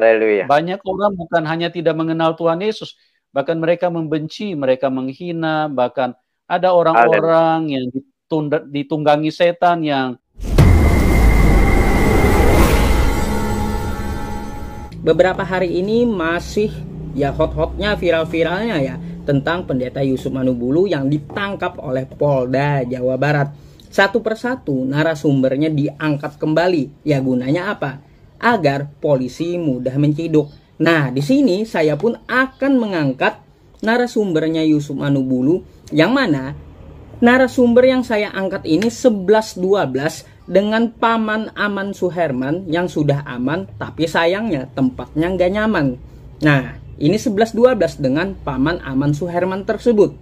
Haleluya. Banyak orang bukan hanya tidak mengenal Tuhan Yesus, bahkan mereka membenci, mereka menghina, bahkan ada orang-orang yang ditunggangi setan yang beberapa hari ini masih ya hot-hotnya, viral-viralnya ya tentang pendeta Yusuf Manubulu yang ditangkap oleh Polda Jawa Barat. Satu persatu narasumbernya diangkat kembali. Ya gunanya apa? Agar polisi mudah menciduk. Nah, di sini saya pun akan mengangkat narasumbernya Yusuf Manubulu, yang mana narasumber yang saya angkat ini 11-12 dengan Paman Aman Suherman yang sudah aman, tapi sayangnya tempatnya nggak nyaman. Nah, ini 11-12 dengan Paman Aman Suherman tersebut.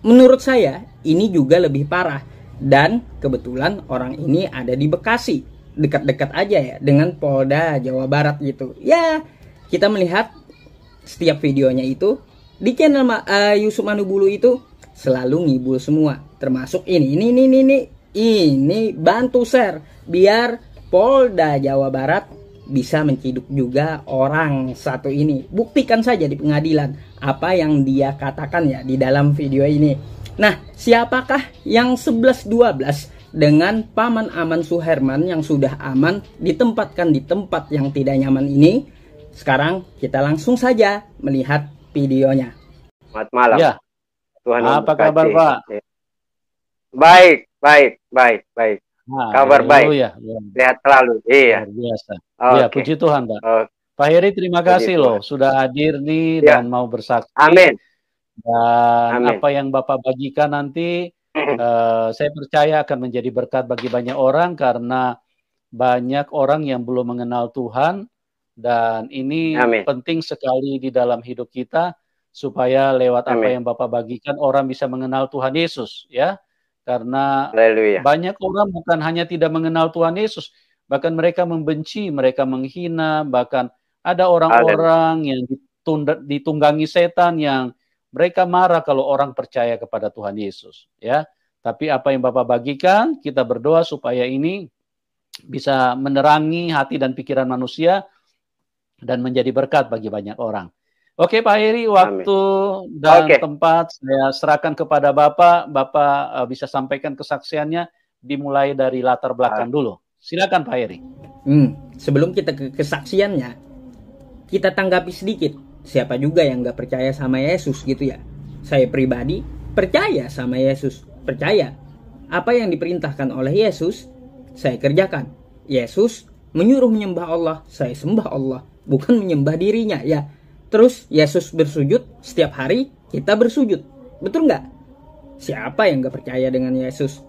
Menurut saya ini juga lebih parah. Dan kebetulan orang ini ada di Bekasi, dekat-dekat aja ya dengan Polda Jawa Barat gitu. Ya, kita melihat setiap videonya itu di channel Yusuf Manubulu itu selalu ngibul semua, termasuk ini bantu share biar Polda Jawa Barat bisa menciduk juga orang satu ini. Buktikan saja di pengadilan apa yang dia katakan ya di dalam video ini. Nah, siapakah yang 11-12 dengan Paman Aman Suherman yang sudah aman ditempatkan di tempat yang tidak nyaman ini? Sekarang kita langsung saja melihat videonya. Selamat malam. Ya. Tuhan apa kabar, Pak? Baik. Nah, kabar baik. Ya. Sehat selalu. Iya. Luar biasa. Okay. Ya, puji Tuhan, Pak. Pak Heri, terima kasih loh sudah hadir nih dan mau bersaksi. Amin. Dan apa yang Bapak bagikan nanti saya percaya akan menjadi berkat bagi banyak orang, karena banyak orang yang belum mengenal Tuhan, dan ini penting sekali di dalam hidup kita supaya lewat apa yang Bapak bagikan orang bisa mengenal Tuhan Yesus ya. Karena banyak orang bukan hanya tidak mengenal Tuhan Yesus, bahkan mereka membenci, mereka menghina, bahkan ada orang-orang yang ditunggangi setan yang mereka marah kalau orang percaya kepada Tuhan Yesus, ya. Tapi apa yang Bapak bagikan, kita berdoa supaya ini bisa menerangi hati dan pikiran manusia dan menjadi berkat bagi banyak orang. Oke, Pak Heri, waktu dan tempat saya serahkan kepada Bapak. Bapak bisa sampaikan kesaksiannya, dimulai dari latar belakang dulu. Silakan, Pak Heri. Sebelum kita ke kesaksiannya, kita tanggapi sedikit. Siapa juga yang gak percaya sama Yesus gitu ya. Saya pribadi percaya sama Yesus. Percaya apa yang diperintahkan oleh Yesus, saya kerjakan. Yesus menyuruh menyembah Allah, saya sembah Allah, bukan menyembah dirinya ya. Terus Yesus bersujud, setiap hari kita bersujud. Betul nggak? Siapa yang gak percaya dengan Yesus?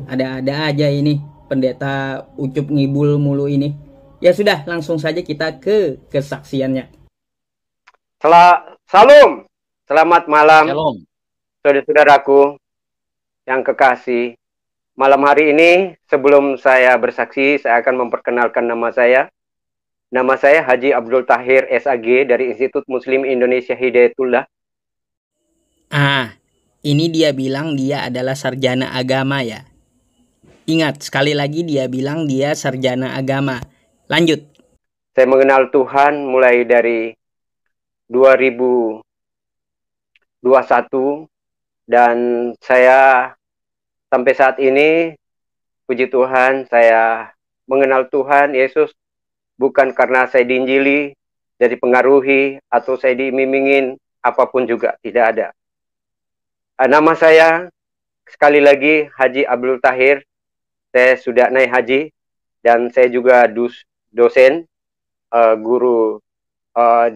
Ada-ada aja ini pendeta ucup ngibul mulu ini. Ya sudah, langsung saja kita ke kesaksiannya. Salam, selamat malam, saudara-saudaraku yang kekasih. Malam hari ini sebelum saya bersaksi, saya akan memperkenalkan nama saya. Nama saya Haji Abdul Tahir SAG dari Institut Muslim Indonesia Hidayatullah. Ini dia bilang dia adalah sarjana agama ya. Ingat, sekali lagi dia bilang dia sarjana agama. Lanjut. Saya mengenal Tuhan mulai dari 2021 dan saya sampai saat ini, puji Tuhan, saya mengenal Tuhan Yesus bukan karena saya diinjili, dari pengaruhi, atau saya diiming-imingin, apapun juga, tidak ada. Nama saya, sekali lagi, Haji Abdul Tahir. Saya sudah naik haji, dan saya juga dosen, guru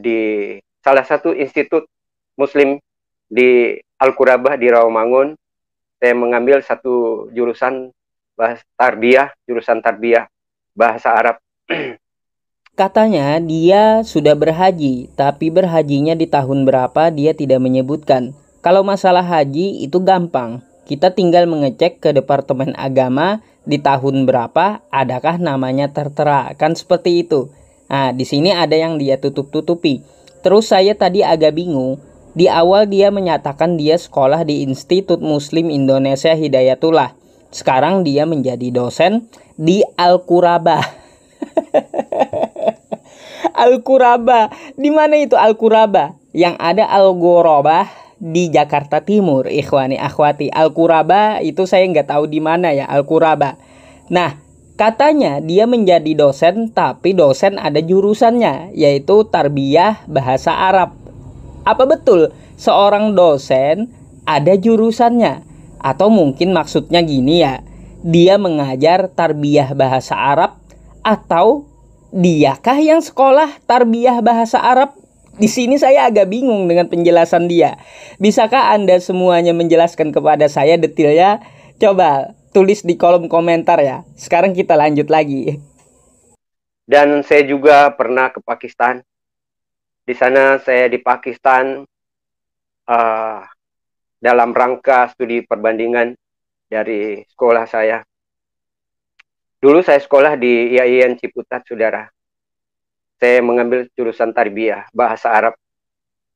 di salah satu institut Muslim di Al-Qurabah di Rawamangun. Saya mengambil satu jurusan jurusan tarbiyah bahasa Arab. Katanya dia sudah berhaji, tapi berhajinya di tahun berapa dia tidak menyebutkan. Kalau masalah haji itu gampang. Kita tinggal mengecek ke Departemen Agama di tahun berapa, adakah namanya tertera, kan seperti itu. Nah, di sini ada yang dia tutup-tutupi. Terus saya tadi agak bingung. Di awal dia menyatakan dia sekolah di Institut Muslim Indonesia Hidayatullah. Sekarang dia menjadi dosen di Al-Qurabah. Al-Quraba. Di mana itu Al-Quraba? Yang ada Al-Ghurabah di Jakarta Timur, ikhwani akhwati. Al-Quraba itu saya nggak tahu di mana ya Al-Quraba. Nah, katanya dia menjadi dosen, tapi dosen ada jurusannya, yaitu Tarbiyah Bahasa Arab. Apa betul seorang dosen ada jurusannya? Atau mungkin maksudnya gini ya, dia mengajar Tarbiyah Bahasa Arab, atau diakah yang sekolah Tarbiyah Bahasa Arab? Di sini saya agak bingung dengan penjelasan dia. Bisakah Anda semuanya menjelaskan kepada saya detailnya? Coba tulis di kolom komentar ya. Sekarang kita lanjut lagi. Dan saya juga pernah ke Pakistan. Di sana saya di Pakistan dalam rangka studi perbandingan dari sekolah saya. Dulu saya sekolah di IAIN Ciputat, saudara. Saya mengambil jurusan Tarbiyah Bahasa Arab.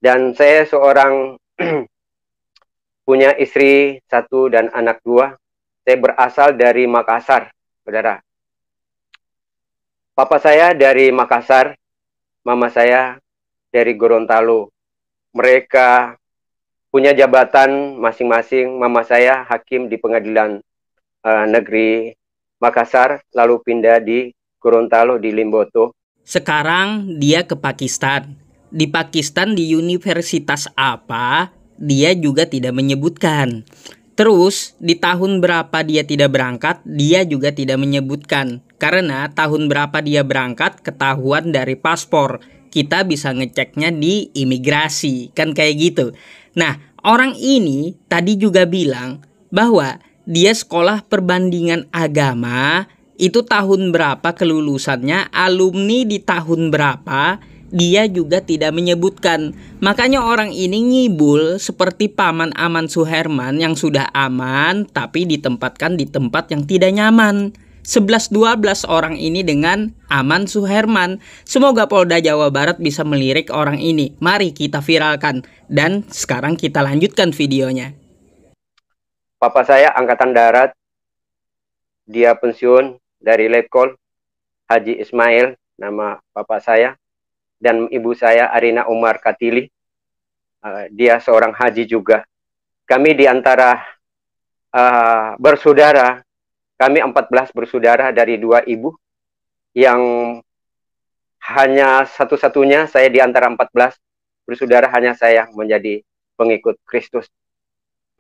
Dan saya seorang punya istri 1 dan anak 2. Saya berasal dari Makassar, saudara. Papa saya dari Makassar, mama saya dari Gorontalo. Mereka punya jabatan masing-masing. Mama saya hakim di Pengadilan Negeri Makassar, lalu pindah di Gorontalo di Limboto. Sekarang dia ke Pakistan. Di Pakistan di universitas apa, dia juga tidak menyebutkan. Terus di tahun berapa dia tidak berangkat, dia juga tidak menyebutkan. Karena tahun berapa dia berangkat ketahuan dari paspor. Kita bisa ngeceknya di imigrasi, kan kayak gitu. Nah, orang ini tadi juga bilang bahwa dia sekolah perbandingan agama. Itu tahun berapa kelulusannya, alumni di tahun berapa, dia juga tidak menyebutkan. Makanya orang ini ngibul seperti Paman Aman Suherman yang sudah aman tapi ditempatkan di tempat yang tidak nyaman. 11-12 orang ini dengan Aman Suherman. Semoga Polda Jawa Barat bisa melirik orang ini. Mari kita viralkan. Dan sekarang kita lanjutkan videonya. Papa saya Angkatan Darat. Dia pensiun dari Letkol, Haji Ismail, nama papa saya, dan ibu saya Arina Umar Katili. Dia seorang haji juga. Kami di antara bersaudara, kami 14 bersaudara dari 2 ibu, yang hanya satu-satunya saya di antara 14 bersaudara, hanya saya menjadi pengikut Kristus,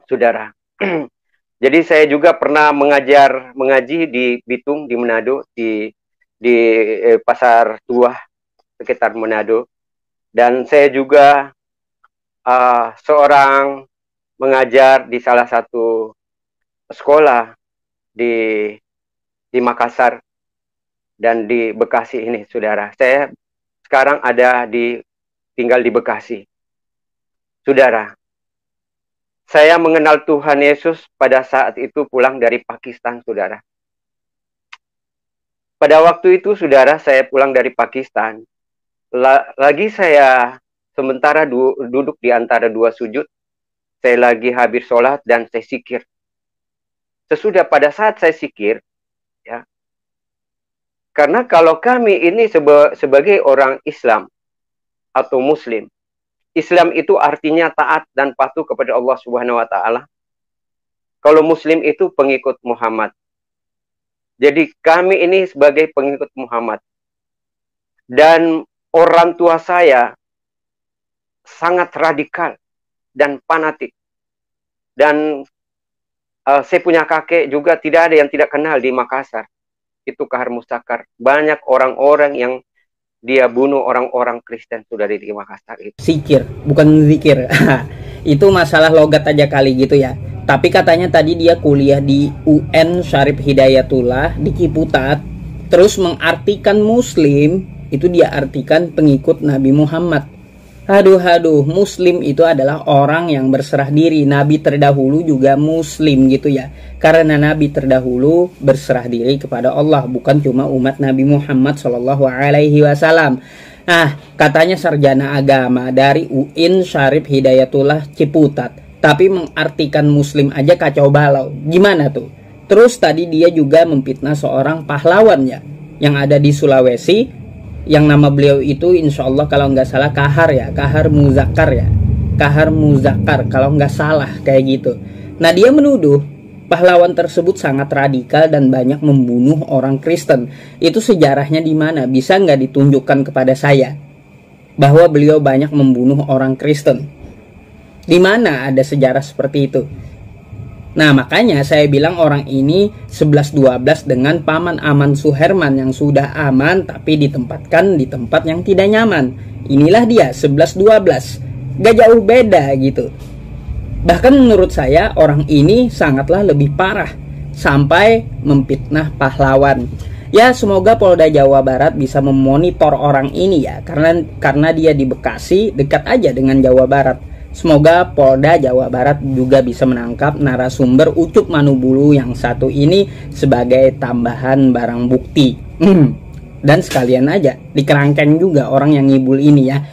saudara. Jadi saya juga pernah mengaji di Bitung, di Manado, di Pasar Tua, sekitar Manado. Dan saya juga seorang mengajar di salah satu sekolah di Makassar dan di Bekasi ini, saudara. Saya sekarang tinggal di Bekasi, saudara. Saya mengenal Tuhan Yesus pada saat itu pulang dari Pakistan, saudara. Pada waktu itu, saudara, saya pulang dari Pakistan. Lagi saya sementara duduk di antara 2 sujud. Saya lagi habis sholat dan saya zikir. Sesudah pada saat saya zikir, ya, karena kalau kami ini sebagai orang Islam atau Muslim, Islam itu artinya taat dan patuh kepada Allah Subhanahu wa taala. Kalau Muslim itu pengikut Muhammad. Jadi kami ini sebagai pengikut Muhammad. Dan orang tua saya sangat radikal dan fanatik. Dan saya punya kakek juga tidak ada yang tidak kenal di Makassar. Itu Kahar Mustakar. Banyak orang-orang yang dia bunuh orang-orang Kristen sudah di Makassar itu. Zikir, bukan zikir. Itu masalah logat aja kali gitu ya. Tapi katanya tadi dia kuliah di UN Syarif Hidayatullah di Ciputat. Terus mengartikan Muslim, itu dia artikan pengikut Nabi Muhammad. Aduh, Muslim itu adalah orang yang berserah diri. Nabi terdahulu juga Muslim gitu ya. Karena Nabi terdahulu berserah diri kepada Allah, bukan cuma umat Nabi Muhammad SAW. Nah, katanya sarjana agama dari UIN Syarif Hidayatullah Ciputat, tapi mengartikan Muslim aja kacau balau. Gimana tuh? Terus tadi dia juga memfitnah seorang pahlawan ya, yang ada di Sulawesi. yang nama beliau itu insya Allah kalau nggak salah Kahar ya, Kahar Muzakar ya, Kahar Muzakar kalau nggak salah kayak gitu. Nah, dia menuduh pahlawan tersebut sangat radikal dan banyak membunuh orang Kristen. Itu sejarahnya di mana? Bisa nggak ditunjukkan kepada saya bahwa beliau banyak membunuh orang Kristen? Di mana ada sejarah seperti itu? Nah, makanya saya bilang orang ini 11-12 dengan Paman Aman Suherman yang sudah aman tapi ditempatkan di tempat yang tidak nyaman. Inilah dia 11-12. Gak jauh beda gitu. Bahkan menurut saya orang ini sangatlah lebih parah sampai memfitnah pahlawan. Ya, semoga Polda Jawa Barat bisa memonitor orang ini ya, karena dia di Bekasi, dekat aja dengan Jawa Barat. Semoga Polda Jawa Barat juga bisa menangkap narasumber Ucup Manubulu yang satu ini sebagai tambahan barang bukti. Dan sekalian aja dikerangkeng juga orang yang ngibul ini ya.